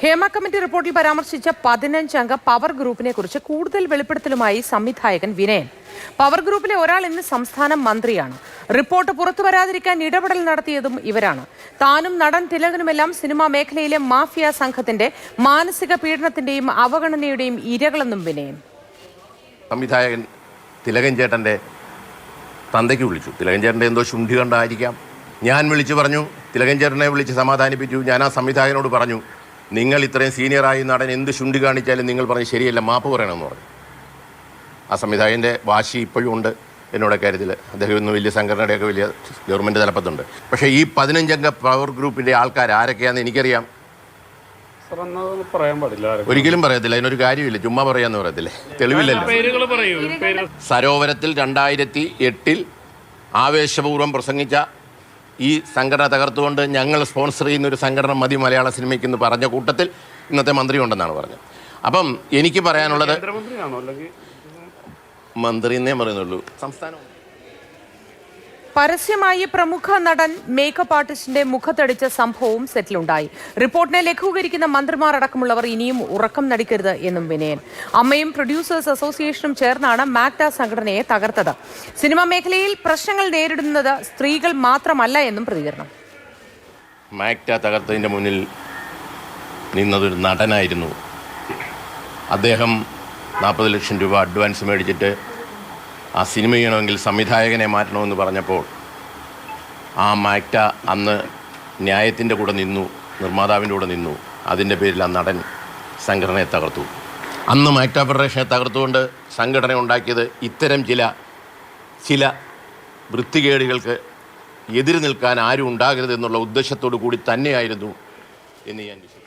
Hema committee റിപ്പോർട്ടിൽ പരാമർശിച്ച 15 അംഗ പവർ ഗ്രൂപ്പിനെ കുറിച്ച് കൂടുതൽ വെളിപ്പെടുത്തലുമായി സംവിധായകൻ വിനയൻ. പവർ ഗ്രൂപ്പിലെ ഒരാൾ ഇന്ന് സംസ്ഥാന മന്ത്രിയാണ്. റിപ്പോർട്ട് പുറത്തു വരാതിരിക്കാൻ ഇടപെടൽ നടത്തിയതും ഇവരാണ്. താനും നടൻ തിലകനുമെല്ലാം സിനിമാ മേഖലയിലെ മാഫിയ സംഘത്തിന്റെ മാനസിക പീഡനത്തിന്റെയും അവഗണനയുടെയും ഇരകളെന്നും വിനയൻ. സംവിധായകൻ തിലകൻ ചേട്ടൻ്റെ തന്തയ്ക്ക് വിളിച്ചു. തിലകൻ ചേട്ടൻ്റെ എന്തോ ശുണ്ഠി കണ്ടായിരിക്കാം. ഞാൻ വിളിച്ചു പറഞ്ഞു, തിലകൻ ചേട്ടനെ വിളിച്ച് സമാധാനിപ്പിച്ചു. ഞാൻ ആ സംവിധായകനോട് പറഞ്ഞു, നിങ്ങൾ ഇത്രയും സീനിയറായി നടൻ എന്ത് ശുണ്ഠി കാണിച്ചാലും നിങ്ങൾ പറഞ്ഞ് ശരിയല്ല, മാപ്പ് പറയണമെന്ന് പറഞ്ഞു. ആ സംവിധായകൻ്റെ വാശി ഇപ്പോഴും ഉണ്ട് എന്നോട് കാര്യത്തിൽ. അദ്ദേഹം ഇന്ന് വലിയ സംഘടനയുടെയൊക്കെ വലിയ ഗവൺമെൻറ് തലപ്പത്തുണ്ട്. പക്ഷേ ഈ 15 അംഗ പവർ ഗ്രൂപ്പിൻ്റെ ആൾക്കാർ ആരൊക്കെയാണെന്ന് എനിക്കറിയാം. ഒരിക്കലും പറയത്തില്ല, അതിനൊരു കാര്യമില്ല, ചുമ്മാ പറയാന്ന് പറയത്തില്ലേ, തെളിവില്ലല്ലോ. സരോവരത്തിൽ 2008 ആവേശപൂർവ്വം പ്രസംഗിച്ച ഈ സംഘടന തകർത്തുകൊണ്ട് ഞങ്ങൾ സ്പോൺസർ ചെയ്യുന്ന ഒരു സംഘടന മതി മലയാള സിനിമയ്ക്ക് എന്ന് പറഞ്ഞ കൂട്ടത്തിൽ ഇന്നത്തെ മന്ത്രി ഉണ്ടെന്നാണ് പറഞ്ഞത്. അപ്പം എനിക്ക് പറയാനുള്ളത്, മന്ത്രി എന്നേ പറയുന്നുള്ളൂ, സംസ്ഥാനം. പരസ്യമായി പ്രമുഖ നടൻ മേക്കപ്പ് ആർട്ടിസ്റ്റിന്റെ മുഖത്തടിച്ച സംഭവവും സെറ്റിലുണ്ടായി. റിപ്പോർട്ടിനെ ലഘൂകരിക്കുന്ന മന്ത്രിമാർ അടക്കമുള്ളവർ ഇനിയും ഉറക്കം നടിക്കരുത് എന്നും വിനയൻ. അമ്മയും പ്രൊഡ്യൂസേഴ്സ് അസോസിയേഷനും ചേർന്നാണ് മാക്ട സംഘടനയെ തകർത്തത്. സിനിമാ മേഖലയിൽ പ്രശ്നങ്ങൾ നേരിടുന്നത് സ്ത്രീകൾ മാത്രമല്ല എന്നും പ്രതികരണം. മാക്ട തകർത്തതിൻ്റെ മുന്നിൽ നിന്നതൊരു നടനായിരുന്നു. അദ്ദേഹം 40 ലക്ഷം രൂപ അഡ്വാൻസ് മേടിച്ചിട്ട് ആ സിനിമ ചെയ്യണമെങ്കിൽ സംവിധായകനെ മാറ്റണമെന്ന് പറഞ്ഞപ്പോൾ ആ മാക്ട അന്ന് ന്യായത്തിൻ്റെ കൂടെ നിന്നു, നിർമ്മാതാവിൻ്റെ കൂടെ നിന്നു. അതിൻ്റെ പേരിൽ ആ നടൻ സംഘടനയെ തകർത്തു. അന്ന് മാക്ട ഫെഡറേഷനെ തകർത്തുകൊണ്ട് സംഘടന ഉണ്ടാക്കിയത് ഇത്തരം ചില വൃത്തികേടുകൾക്ക് എതിര് നിൽക്കാൻ ആരും ഉണ്ടാകരുത് എന്നുള്ള ഉദ്ദേശത്തോടു കൂടി തന്നെയായിരുന്നു എന്ന് ഞാൻ വിശ്വസിക്കുന്നു.